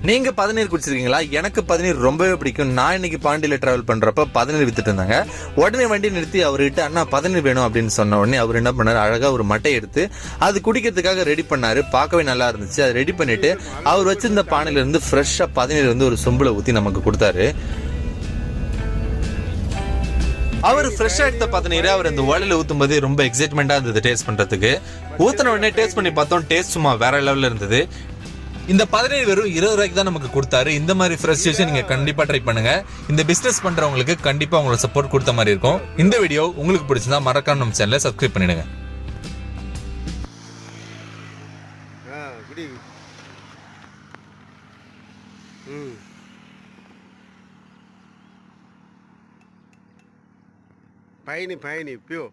நீங்க பதநீர் குடிச்சிருக்கீங்களா? எனக்கு பதநீர் ரொம்பவே பிடிக்கும். நான் இன்னைக்கு பாண்டியில டிராவல் பண்றப்ப பதநீர் வித்துட்டு இருந்தாங்க. உடனே வண்டி நிறுத்தி அவர்கிட்ட அண்ணா பதநீர் வேணும் அப்படின்னு சொன்ன உடனே அவர் என்ன பண்ணாரு, அழகா ஒரு மட்டை எடுத்து அது குடிக்கிறதுக்காக ரெடி பண்ணாரு. பார்க்கவே நல்லா இருந்துச்சு. அதை ரெடி பண்ணிட்டு அவர் வச்சிருந்த பானையில இருந்து ஃப்ரெஷ்ஷா பதநீர் வந்து ஒரு சொம்புல ஊத்தி நமக்கு கொடுத்தாரு. அவர் ஃப்ரெஷ்ஷா எடுத்த பதநீரை அவர் அந்த ஓலையில ஊத்தும் போது ரொம்ப எக்ஸைட்மெண்டா இருந்தது டேஸ்ட் பண்றதுக்கு. ஊத்தின உடனே டேஸ்ட் பண்ணி பார்த்தோம். டேஸ்ட் சும்மா வேற லெவல்ல இருந்தது. இந்த பதநீர் வெறும் 20 ரூபாய்க்கு தான் நமக்கு கொடுத்தாரு. இந்த மாதிரி ஃப்ரெஷ் ஜூஸை நீங்க கண்டிப்பா ட்ரை பண்ணுங்க. இந்த பிசினஸ் பண்றவங்களுக்கு கண்டிப்பா உங்களோட சப்போர்ட் கொடுத்த மாதிரி இருக்கும். இந்த வீடியோ உங்களுக்கு பிடிச்சிருந்தா மறக்காம நம்ம சேனலை சப்ஸ்கிரைப் பண்ணிடுங்க. பயணி பியோ